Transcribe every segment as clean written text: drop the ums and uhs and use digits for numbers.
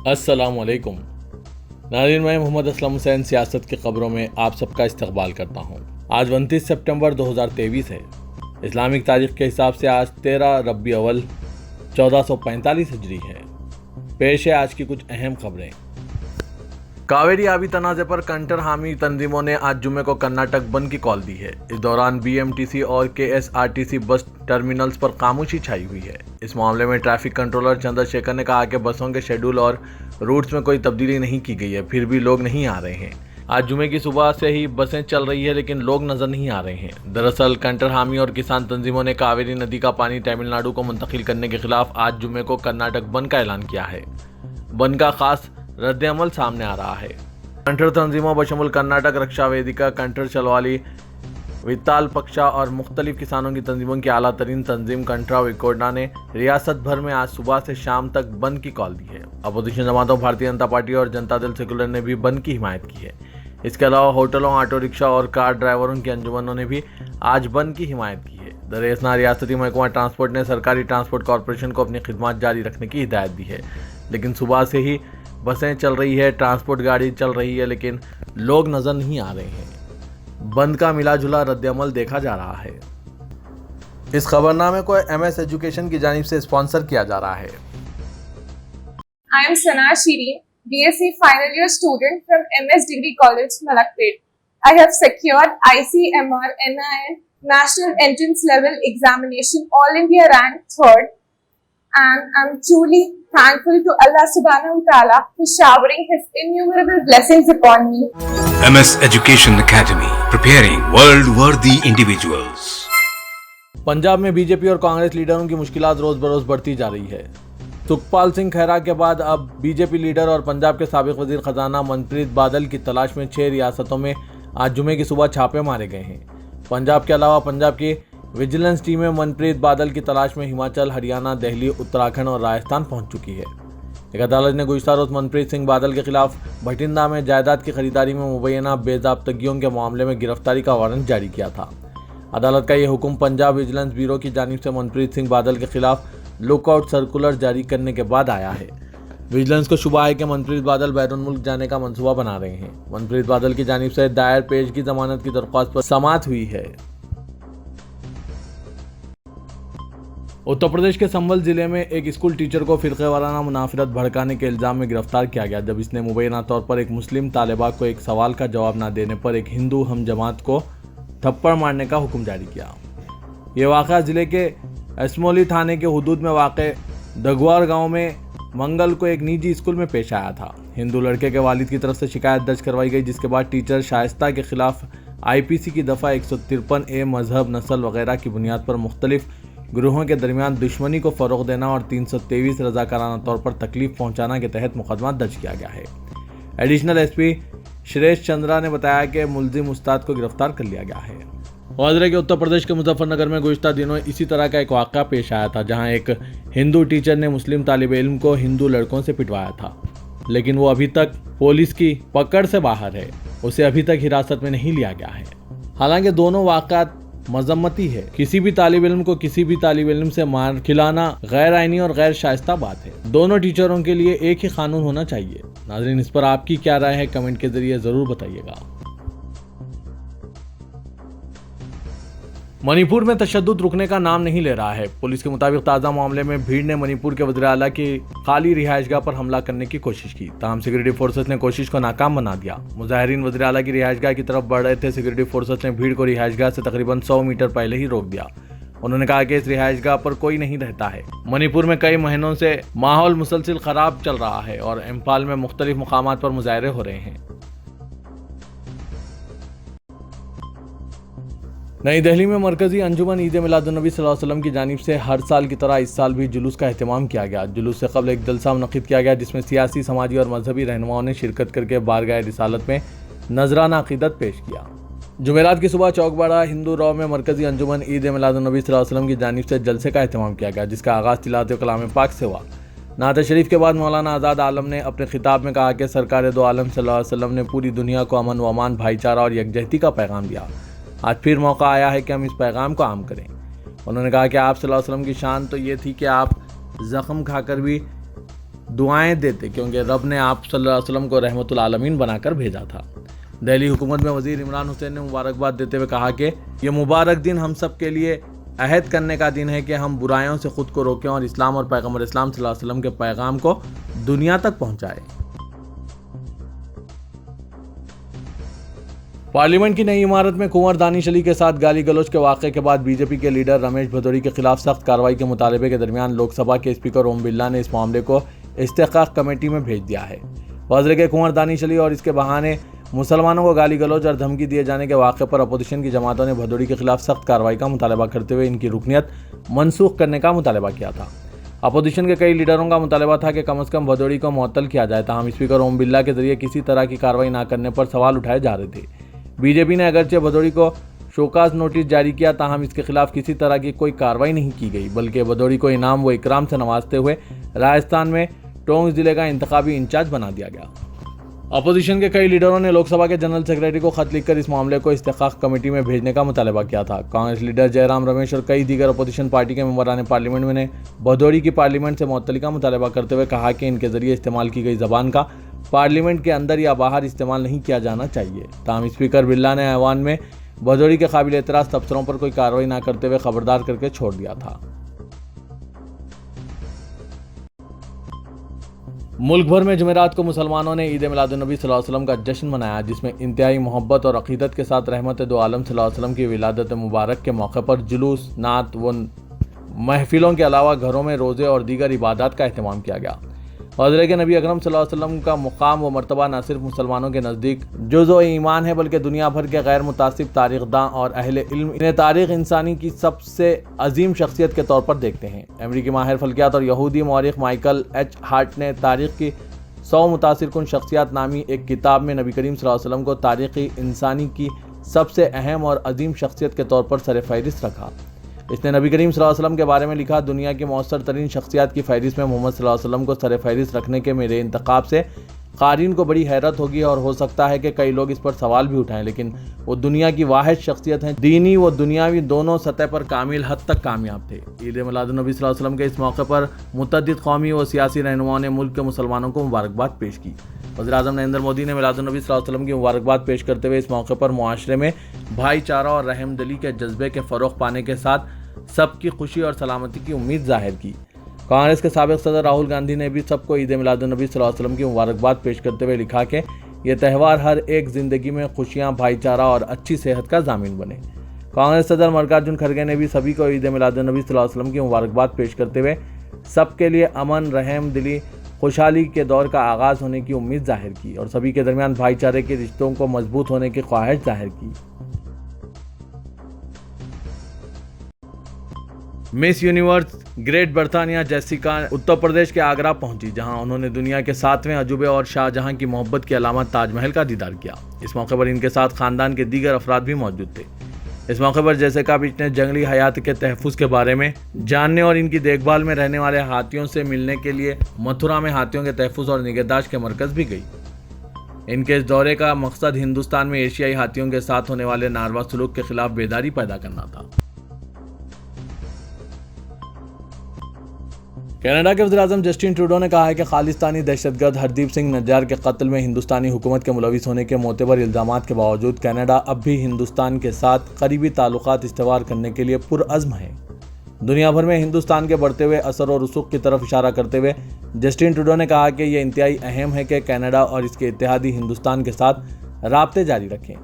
अस्सलामुअलैकुम नाज़रीन, मैं मोहम्मद असलम हुसैन सियासत की खबरों में आप सबका इस्तकबाल करता हूँ। आज 29 सितंबर 2023 है। इस्लामिक तारीख के हिसाब से आज 13 रबी अव्वल 1445 हिजरी है। पेश है आज की कुछ अहम खबरें। कावेरी आबी तनाज़े पर कंटर हामी तंजीमों ने आज जुमे को कर्नाटक बंद की कॉल दी है। इस दौरान बीएमटीसी और केएसआरटीसी बस टर्मिनल्स पर खामोशी छाई हुई है। इस मामले में ट्रैफिक कंट्रोलर चंद्रशेखर ने कहा कि बसों के शेड्यूल और रूट्स में कोई तब्दीली नहीं की गई है, फिर भी लोग नहीं आ रहे हैं। आज जुमे की सुबह से ही बसें चल रही है, लेकिन लोग नजर नहीं आ रहे हैं। दरअसल कंटर हामी और किसान तंजीमों ने कावेरी नदी का पानी तमिलनाडु को मुंतकिल करने के खिलाफ आज जुमे को कर्नाटक बंद का ऐलान किया है। बंद का खास रद्द-ए-अमल सामने आ रहा है। कंठर तंजीमों बशमुल कर्नाटक रक्षा वेदिका, कंठर चलवाली, वित्ताल पक्षा और मुख्तलिफ किसानों की तंजीमों की आला तरीन तंजीम कंठरा विकोडा ने रियासत भर में आज सुबह से शाम तक बंद की कॉल दी है। अपोजिशन जमातों भारतीय जनता पार्टी और जनता दल सेकुलर ने भी बंद की हिमायत की है। इसके अलावा होटलों, ऑटो रिक्शा और कार ड्राइवरों की अंजुमनों ने भी आज बंद की हिमायत की है। दरअसल रियासती महकमा ट्रांसपोर्ट ने सरकारी ट्रांसपोर्ट कॉरपोरेशन को अपनी खिदमत जारी रखने की हिदायत दी है, लेकिन सुबह से ही बसें चल रही है, ट्रांसपोर्ट गाड़ी चल रही है, लेकिन लोग नजर नहीं आ रहे हैं। बंद का मिला जुला रद्द-ए-अमल देखा जा रहा है। इस खबरनामे को एमएस एजुकेशन की जानिब से स्पॉन्सर किया जा रहा है। I am Sana Shireen, BSc final year student from MS Degree College, Malakpet. I have secured ICMR NIN National Entrance Level Examination All India Rank 3rd, and I'm truly thankful to Allah Subhanahu wa Ta'ala for showering His innumerable blessings upon me. MS Education Academy, preparing world-worthy individuals. Punjab में BJP और कांग्रेस लीडरों की मुश्किलात रोज बरोज बढ़ती जा रही है। सुखपाल सिंह खैरा के बाद अब बीजेपी लीडर और पंजाब के साबिक वजीर खजाना मनप्रीत बादल की तलाश में 6 रियासतों में आज जुमे की सुबह छापे मारे गए हैं। पंजाब के अलावा पंजाब की विजिलेंस टीमें मनप्रीत बादल की तलाश में हिमाचल, हरियाणा, दिल्ली, उत्तराखंड और राजस्थान पहुंच चुकी है। एक अदालत ने गुज़श्ता रोज मनप्रीत सिंह बादल के खिलाफ भटिंडा में जायदाद की खरीदारी में मुबैना बेज़ाब्तगियों के मामले में गिरफ्तारी का वारंट जारी किया था। अदालत का यह हुक्म पंजाब विजिलेंस ब्यूरो की जानिब से मनप्रीत सिंह बादल के खिलाफ लुकआउट सर्कुलर जारी करने के बाद आया है। विजिलेंस को शुबा है कि मनप्रीत बादल बैरून मुल्क जाने का मंसूबा बना रहे हैं। मनप्रीत बादल की जानिब से दायर पेशगी जमानत की दरख्वास्त पर समाअत हुई है। उत्तर प्रदेश के संभल जिले में एक स्कूल टीचर को फिरके वाराना मुनाफिरत भड़काने के इल्जाम में गिरफ्तार किया गया, जब इसने मुबैना तौर पर एक मुस्लिम तालिबा को एक सवाल का जवाब न देने पर एक हिंदू हम जमात को थप्पड़ मारने का हुक्म जारी किया। ये वाक़या जिले के एस्मोली थाने के हुदूद में वाक़े दगवार गांव में मंगल को एक निजी स्कूल में पेश आया था। हिंदू लड़के के वालिद की तरफ से शिकायत दर्ज करवाई गई, जिसके बाद टीचर शाइस्ता के खिलाफ आईपीसी की दफ़ा 153A मजहब, नस्ल वगैरह की बुनियाद पर मुख्तलिफ ग्रोहों के दरमियान दुश्मनी को फ़रोग़ देना और 323 रज़ाकाराना तौर पर तकलीफ पहुंचाना के तहत मुकदमा दर्ज किया गया है। एडिशनल एसपी श्रेष चंद्रा ने बताया कि मुलजिम उस्ताद को गिरफ्तार कर लिया गया है। वाज़ेह के उत्तर प्रदेश के मुजफ्फरनगर में गुज़श्ता दिनों इसी तरह का एक वाक़या पेश आया था, जहां एक हिंदू टीचर ने मुस्लिम तालिब इल्म को हिंदू लड़कों से पिटवाया था, लेकिन वो अभी तक पुलिस की पकड़ से बाहर है। उसे अभी तक हिरासत में नहीं लिया गया है। हालांकि दोनों वाक़यात मजम्मती है। किसी भी तालिब इल्म को किसी भी तालिब इल्म से मार खिलाना गैर आइनी और गैर शाइस्ता बात है। दोनों टीचरों के लिए एक ही कानून होना चाहिए। नाज़रीन, इस पर आपकी क्या राय है, कमेंट के जरिए जरूर बताइएगा। मणिपुर में तशद्दुद रुकने का नाम नहीं ले रहा है। पुलिस के मुताबिक ताज़ा मामले में भीड़ ने मणिपुर के वज़ीर आला की खाली रिहाइशगाह पर हमला करने की कोशिश की। तमाम सिक्योरिटी फोर्सेस ने कोशिश को नाकाम बना दिया। मुजाहिरीन वज़ीर आला की रिहाइशगाह की तरफ बढ़ रहे थे। सिक्योरिटी फोर्सेस ने भीड़ को रिहाइशगाह से तकरीबन 100 मीटर पहले ही रोक दिया। उन्होंने कहा कि इस रिहाइशगाह पर कोई नहीं रहता है। मणिपुर में कई महीनों से माहौल मुसलसिल खराब चल रहा है और इम्फाल में मुख्तलिफ मुकामात पर मुजाहरे हो रहे हैं। नई दिल्ली में मरकजी अंजुमन ईद मिलादुन्नबी सल्लल्लाहु अलैहि वसल्लम की जानिब से हर साल की तरह इस साल भी जुलूस का एहतमाम किया गया। जुलूस से कबल एक जलसा मुनक़िद किया गया, जिसमें सियासी, समाजी और मजहबी रहनुमाओं ने शिरकत करके बारगाह रिसालत में नजराना अक़ीदत पेश किया। जुमेरात की सुबह चौकबाड़ा हिंदू रॉ में मरकजी अंजुमन ईद मिलादुन्नबी सल्लल्लाहु अलैहि वसल्लम की जानिब से जलसे का एहतमाम किया गया, जिसका आगाज़ तिलावत कलाम पाक से हुआ। नात शरीफ के बाद मौलाना आज़ाद आलम ने अपने खिताब में कहा कि सरकार दो आलम सल्लल्लाहु अलैहि वसल्लम ने पूरी दुनिया को अमन व अमान, भाईचारा और यकजहती का पैगाम दिया। आज फिर मौका आया है कि हम इस पैगाम को आम करें। उन्होंने कहा कि आप सल्लल्लाहु अलैहि वसल्लम की शान तो ये थी कि आप ज़ख्म खाकर भी दुआएं देते, क्योंकि रब ने आप सल्लल्लाहु अलैहि वसल्लम को रहमतुल आलमीन बनाकर भेजा था। दिल्ली हुकूमत में वजीर इमरान हुसैन ने मुबारकबाद देते हुए कहा कि ये मुबारक दिन हम सब के लिए अहद करने का दिन है कि हम बुराइयों से खुद को रोकें और इस्लाम और पैगम्बर इस्लाम सल्लल्लाहु अलैहि वसल्लम के पैगाम को दुनिया तक पहुंचाएं। पार्लियामेंट की नई इमारत में कुंवर दानिश अली के साथ गाली गलौज के वाक़े के बाद बीजेपी के लीडर रमेश भदौरी के खिलाफ सख्त कार्रवाई के मुतालबे के दरमियान लोकसभा के स्पीकर ओम बिरला ने इस मामले को इस्तेहकाक कमेटी में भेज दिया है। वज़ीर के कुंवर दानिश अली और इसके बहाने मुसलमानों को गाली गलौज और धमकी दिए जाने के वाक़े पर अपोजिशन की जमातों ने भदौरी के खिलाफ सख्त कार्रवाई का मुतालबा करते हुए इनकी रुकनियत मनसूख करने का मुतालबा किया था। अपोजिशन के कई लीडरों का मुतालबा था कि कम से कम भदौरी को मुअत्तल किया जाए, ताहम स्पीकर ओम बिरला के जरिए किसी तरह की कार्रवाई न करने पर सवाल उठाए जा रहे थे। बीजेपी ने अगरचे भदौरी को शोकाज नोटिस जारी किया, ताहम इसके खिलाफ किसी तरह की कोई कार्रवाई नहीं की गई, बल्कि भदौरी को इनाम व इकराम से नवाजते हुए राजस्थान में टोंक जिले का इंतखाबी इंचार्ज बना दिया गया। अपोजिशन के कई लीडरों ने लोकसभा के जनरल सेक्रेटरी को खत लिखकर इस मामले को इस्तेहकाक कमेटी में भेजने का मुतालबा किया था। कांग्रेस लीडर जयराम रमेश और कई दीगर अपोजिशन पार्टी के मेंबरान पार्लियामेंट ने भदौरी की पार्लियामेंट से मुअत्तली का मुतालबा करते हुए कहा कि इनके जरिए इस्तेमाल की गई जबान का पार्लियामेंट के अंदर या बाहर इस्तेमाल नहीं किया जाना चाहिए। ताहम स्पीकर बिरला ने ऐवान में भदौरी के काबिल एतराज़ तबसरों पर कोई कार्रवाई न करते हुए खबरदार करके छोड़ दिया था। मुल्क भर में जुमेरात को मुसलमानों ने ईद मिलादुन्नबी सल्लल्लाहु अलैहि वसल्लम का जश्न मनाया, जिसमें इंतहाई मोहब्बत और अकीदत के साथ रहमत दो आलम सल्लल्लाहु अलैहि वसल्लम की विलादत मुबारक के मौके पर जुलूस, नात व महफिलों के अलावा घरों में रोज़े और दीगर इबादत का अहतमाम किया गया। हज़रत के नबी अकरम सल्लल्लाहु अलैहि वसल्लम का मुकाम व मर्तबा न सिर्फ मुसलमानों के नज़दीक जुज़ो ईमान है, बल्कि दुनिया भर के गैर मुतासिब तारीख़दां और अहले इल्म इन्हें तारीख़ इंसानी की सबसे अजीम शख्सियत के तौर पर देखते हैं। अमरीकी माहिर फल्कियात और यहूदी मौरिख माइकल एच हार्ट ने तारीख़ की 100 मुतासिर कुन शख्सियात नामी एक किताब में नबी करीम सल्लल्लाहु अलैहि वसल्लम को तारीख़ी इंसानी की सबसे अहम और अजीम शख्सियत के तौर पर सर फहरिस्त रखा। इसने नबी करीम सल्लल्लाहु अलैहि वसल्लम के बारे में लिखा, दुनिया की मौसर तरीन शख्सियात की फहरिस्त में मोहम्मद सल्लल्लाहु अलैहि वसल्लम को सर फहरिस्त रखने के मेरे इंतखाब से क़ारीन को बड़ी हैरत होगी और हो सकता है कि कई लोग इस पर सवाल भी उठाएं, लेकिन वो दुनिया की वाहिद शख्सियत हैं, दीनी व दुनियावी दोनों सतह पर कामिल हद तक कामयाब थे। ईद मिलादुन्नबी सल्लल्लाहु अलैहि वसल्लम के इस मौके पर मुतअद्दिद कौमी व सियासी रहनुमाओं ने मुल्क के मुसलमानों को मुबारकबाद पेश की। वज़ीर-ए-आज़म नरेंद्र मोदी ने मिलादुन्नबी सल्लल्लाहु अलैहि वसल्लम की मुबारकबाद पेश करते हुए इस मौके पर मुआशरे में भाईचारा और रहमदिली के जज्बे के फ़रोग़ पाने के साथ सबकी खुशी और सलामती की उम्मीद जाहिर की। कांग्रेस के साबिक़ सदर राहुल गांधी ने भी सबको ईद मिलादुन्नबी सल्लल्लाहु अलैहि वसल्लम की मुबारकबाद पेश करते हुए लिखा कि यह त्यौहार हर एक ज़िंदगी में खुशियाँ, भाईचारा और अच्छी सेहत का ज़ामिन बने। कांग्रेस सदर मल्लिकार्जुन खड़गे ने भी सभी को ईद मिलादुन्नबी सल्लल्लाहु अलैहि वसल्लम की मुबारकबाद पेश करते हुए सबके लिए अमन, रहम दिली, खुशहाली के दौर का आगाज़ होने की उम्मीद जाहिर की और सभी के दरमियान भाईचारे के रिश्तों को मजबूत होने की ख्वाहिश जाहिर की। Miss universe great बर्तानिया Jessica Uttar Pradesh के आगरा पहुंची, जहां उन्होंने दुनिया के 7वें अजूबे और शाहजहां की मोहब्बत की अलामत ताजमहल का दीदार किया। इस मौके पर इनके साथ खानदान के दीगर अफराद भी मौजूद थे। इस मौके पर जेसिका बिच ने जंगली हयात के तहफ़्फ़ुज़ के बारे में जानने और इनकी देखभाल में रहने वाले हाथियों से मिलने के लिए मथुरा में हाथियों के तहफ़्फ़ुज़ और निगहदाश्त के मरकज़ भी गई। इनके इस दौरे का मकसद हिंदुस्तान में एशियाई हाथियों के साथ होने वाले नारवा सलूक के खिलाफ बेदारी पैदा करना था। कनाडा के वज़ीर-ए-आज़म जस्टिन ट्रूडो ने कहा है कि खालिस्तानी दहशतगर्द हरदीप सिंह नज्जार के कत्ल में हिंदुस्तानी हुकूमत के मुलविस होने के मोतबर इल्ज़ामात के बावजूद कनाडा अब भी हिंदुस्तान के साथ करीबी ताल्लुकात इस्तवार करने के लिए पुरअज़्म है। दुनिया भर में हिंदुस्तान के बढ़ते हुए असर और रसूख की तरफ इशारा करते हुए जस्टिन ट्रूडो ने कहा कि यह इंतहाई अहम है कि कनाडा और इसके इत्तेहादी हिंदुस्तान के साथ राब्ते जारी रखें।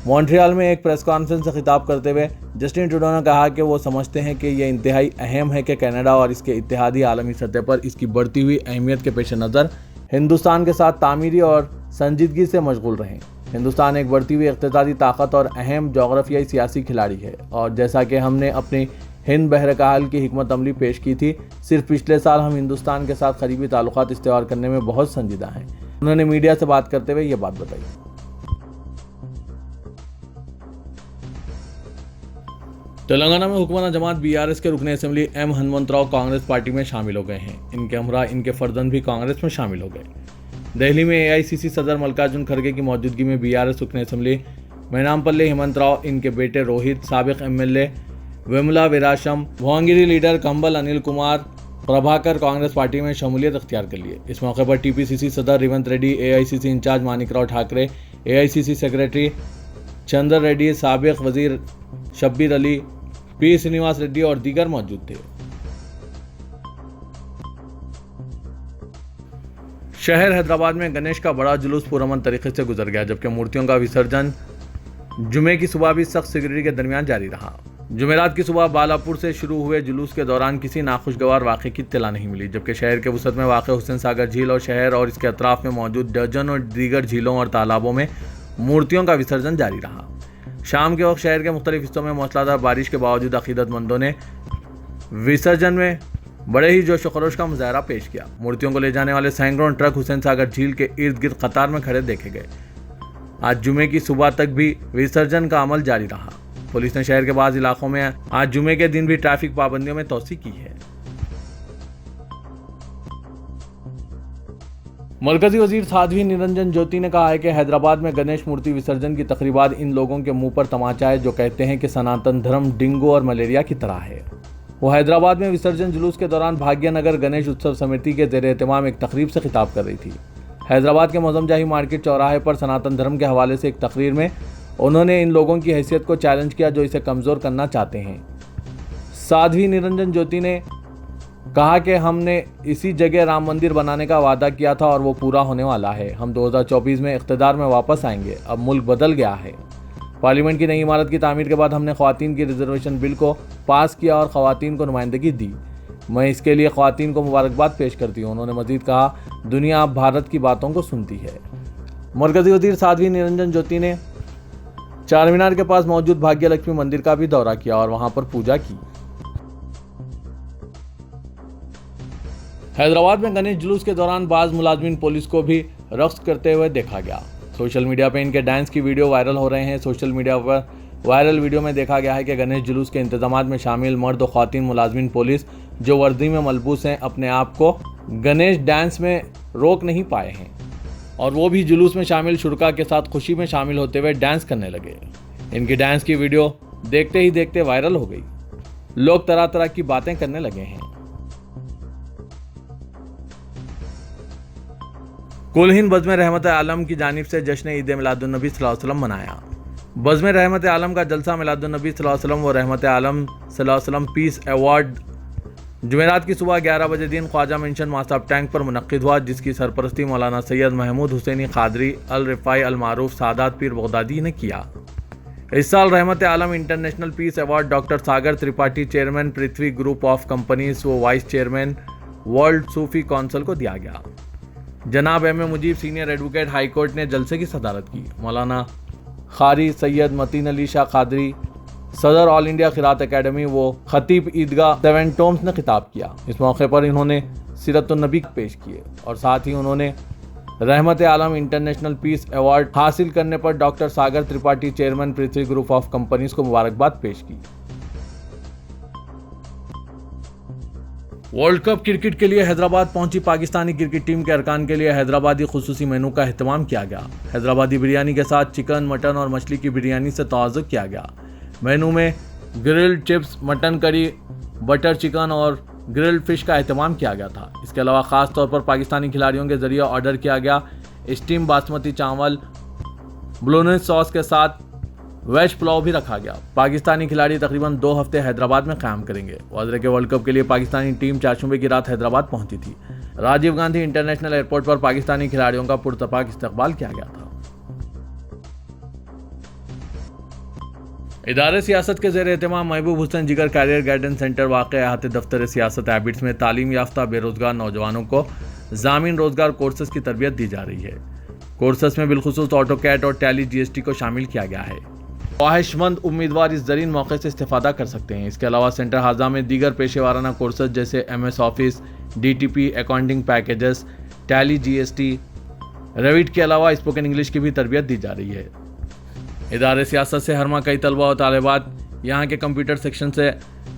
मॉन्ट्रियल में एक प्रेस कॉन्फ्रेंस से खिताब करते हुए जस्टिन ट्रूडो ने कहा कि वो समझते हैं कि यह इंतहाई अहम है कि कनाडा और इसके इत्तेहादी आलमी सतह पर इसकी बढ़ती हुई अहमियत के पेश नज़र हिंदुस्तान के साथ तामीरी और संजीदगी से मशगूल रहें। हिंदुस्तान एक बढ़ती हुई इक़्तिसादी ताकत और अहम जोग्राफियाई सियासी खिलाड़ी है और जैसा कि हमने अपनी हिंद बहरकाल की हिकमत अमली पेश की थी, सिर्फ पिछले साल हम हिंदुस्तान के साथ करीबी ताल्लुकात इस्तेवार करने में बहुत संजीदा हैं। उन्होंने मीडिया से बात करते हुए ये बात बताई। तेलंगाना में हुकूमत जमात बीआरएस के रुकन assembly M Hanumantharao Congress party में शामिल हो गए हैं। इनके हमरा इनके फर्जंद भी कांग्रेस में शामिल हो गए। दिल्ली में एआईसीसी सदर मल्लिकार्जुन खड़गे की मौजूदगी में बीआरएस रुकन असेंबली मैनामपल्ली हेमंतराव, इनके बेटे रोहित, साबिक एमएलए विमला वीराशम, भुवंगिरी लीडर कंबल अनिल कुमार, प्रभाकर कांग्रेस पार्टी में शमूलियत अख्तियार कर लिए। इस मौके पर टीपीसीसी सदर Revanth Reddy, AICC incharge Manikrao Thakre, AICC secretary Chandra Reddy, साबिक वजीर शब्बीर अली, पी श्रीनिवास रेड्डी और दीगर मौजूद थे। शहर हैदराबाद में गणेश का बड़ा जुलूस पुरअमन तरीके से गुजर गया, जबकि मूर्तियों का विसर्जन जुमे की सुबह भी सख्त सिक्योरिटी के दरमियान जारी रहा। जुमेरात की सुबह बालापुर से शुरू हुए जुलूस के दौरान किसी नाखुशगवार वाक़े की इत्तला नहीं मिली, जबकि शहर के वसत में वाक़ हुसैन सागर झील और शहर और इसके अतराफ में मौजूद दर्जन और दीगर झीलों और तालाबों में मूर्तियों का विसर्जन जारी रहा। शाम के वक्त शहर के मुख्तलिफ हिस्सों में मूसलाधार बारिश के बावजूद अकीदतमंदों ने विसर्जन में बड़े ही जोश खरोश का मुजाहरा पेश किया। मूर्तियों को ले जाने वाले सैकड़ों ट्रक हुसैन सागर झील के इर्द गिर्द कतार में खड़े देखे गए। आज जुमे की सुबह तक भी विसर्जन का अमल जारी रहा। पुलिस ने शहर के बाज़ इलाकों में आज जुमे के दिन भी ट्रैफिक पाबंदियों में तोसी की है। मरकजी वजीर साध्वी निरंजन ज्योति ने कहा है कि हैदराबाद में गणेश मूर्ति विसर्जन की तकरीबात इन लोगों के मुंह पर तमाचा है जो कहते हैं कि सनातन धर्म डेंगू और मलेरिया की तरह है। वो हैदराबाद में विसर्जन जुलूस के दौरान भाग्यनगर गणेश उत्सव समिति के ज़ेर एहतमाम एक तकरीब से खिताब कर रही थी। हैदराबाद के मौजम जाही मार्केट चौराहे पर सनातन धर्म के हवाले से एक तकरीर में उन्होंने इन लोगों की हैसियत को चैलेंज किया जो इसे कमज़ोर करना चाहते हैं। साध्वी निरंजन ज्योति ने कहा कि हमने इसी जगह राम मंदिर बनाने का वादा किया था और वो पूरा होने वाला है। हम 2024 में इख्तिदार में वापस आएंगे। अब मुल्क बदल गया है। पार्लियामेंट की नई इमारत की तामीर के बाद हमने ख़वातीन की रिजर्वेशन बिल को पास किया और ख़वातीन को नुमाइंदगी दी। मैं इसके लिए ख़वातीन को मुबारकबाद पेश करती हूँ। उन्होंने मज़ीद कहा, दुनिया अब भारत की बातों को सुनती है। मरकज़ी वज़ीर साध्वी निरंजन ज्योति ने चार मीनार के पास मौजूद भाग्य लक्ष्मी मंदिर का भी दौरा किया और वहां पर पूजा की। हैदराबाद में गणेश जुलूस के दौरान बाज़ मुलाजमीन पुलिस को भी रक्स करते हुए देखा गया। सोशल मीडिया पर इनके डांस की वीडियो वायरल हो रहे हैं। सोशल मीडिया पर वायरल वीडियो में देखा गया है कि गणेश जुलूस के इंतजामात में शामिल मर्द और ख़वातीन मुलाजमीन पुलिस जो वर्दी में मलबूस हैं अपने आप को गणेश डांस में रोक नहीं पाए हैं और वो भी जुलूस में शामिल शुरका के साथ खुशी में शामिल होते हुए डांस करने लगे। इनकी डांस की वीडियो देखते ही देखते वायरल हो गई। लोग तरह तरह की बातें करने लगे हैं। कुल हिंद बज़्म रहमत आलम की जानिब से जश्न ईद मिलादुन्नबी सल्लल्लाहु अलैहि वसल्लम मनाया। बज़्म रहमत आलम का जलसा मिलादुन्नबी सल्लल्लाहु अलैहि वसल्लम व रहमत आलम सल्लल्लाहु अलैहि वसल्लम पीस अवार्ड जुमेरात की सुबह 11 बजे दिन ख्वाजा मेंशन मास्टाफ टैंक पर मुनक्किद हुआ, जिसकी सरपरस्ती मौलाना सैयद महमूद हुसैनी कादरी अल रिफाई अल मारूफ सादात पीर बगदादी ने किया। इस साल Rahmat Alam international peace award doctor Sagar Tripathi, chairman Prithvi group of companies व vice chairman world Sufi council को दिया गया। जनाब M A Mujeeb senior advocate high court ने जलसे की सदारत की। मौलाना खारी सैयद मतीन अली शाह कादरी सदर ऑल इंडिया क़िरात एकेडमी वो खतीब ईदगाह सेवन टोम्स ने खिताब किया। इस मौके पर इन्होंने सीरतुन्नबी पेश किए और साथ ही उन्होंने रहमत आलम इंटरनेशनल पीस अवार्ड हासिल करने पर doctor Sagar Tripathi, chairman Prithvi group of companies को मुबारकबाद पेश की। वर्ल्ड कप क्रिकेट के लिए हैदराबाद पहुंची पाकिस्तानी क्रिकेट टीम के अरकान के लिए हैदराबादी खुसूसी मेनू का अहतमाम किया गया। हैदराबादी बिरयानी के साथ चिकन, मटन और मछली की बिरयानी से तवाज़ुन किया गया। मेनू में grilled chips, mutton curry, butter chicken और ग्रिल्ड फिश का अहतमाम किया गया था। इसके अलावा ख़ास तौर पर पाकिस्तानी खिलाड़ियों के ज़रिए ऑर्डर किया गया स्टीम बासमती चावल ब्लोनेस सॉस के साथ वेज पुलाव भी रखा गया। पाकिस्तानी खिलाड़ी तकरीबन 2 हफ्ते हैदराबाद में क़याम करेंगे। वाज़ेह के वर्ल्ड कप के लिए पाकिस्तानी टीम चारशंबे की रात हैदराबाद पहुंची थी। राजीव गांधी इंटरनेशनल एयरपोर्ट पर पाकिस्तानी खिलाड़ियों का पुरतपाक इस्तकबाल किया गया था। इदारे सियासत के ज़ेर एहतमाम महबूब हुसैन जिगर कैरियर गाइडेंस सेंटर वाक़ अहाते दफ्तर सियासत हैबिट्स में तालीम याफ्ता बेरोज़गार नौजवानों को ज़ामिन रोज़गार कोर्सेज़ की तरबियत दी जा रही है। कोर्सेज़ में बिलखुसूस ऑटोकैड और टैली GST को शामिल किया गया है। ख्वाहिशमंद उम्मीदवार इस ज़रीन मौके से इस्तेफ़ादा कर सकते हैं। इसके अलावा सेंटर हाजा में दीगर पेशेवाराना कोर्सेज जैसे MS office, DTP, accounting packages, tally GST, Revit के अलावा स्पोकन इंग्लिश की भी तरबियत दी जा रही है। इदारे सियासत से हरमा कई तलबा और तालिबात यहाँ के कंप्यूटर सेक्शन से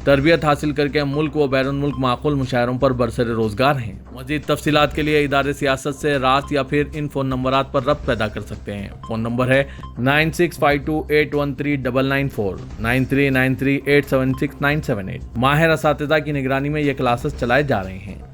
तरबियत हासिल करके मुल्क व बैरून मुल्क माकूल मुशायरों पर बरसर रोजगार हैं। मजीद तफसीलात के लिए इदारे सियासत से रास्त या फिर इन फ़ोन नंबरात पर रब्त पैदा कर सकते हैं। फ़ोन नंबर है 9652813994, 9393876978। माहिर असातिज़ा की निगरानी में ये क्लासेस चलाए जा रहे हैं।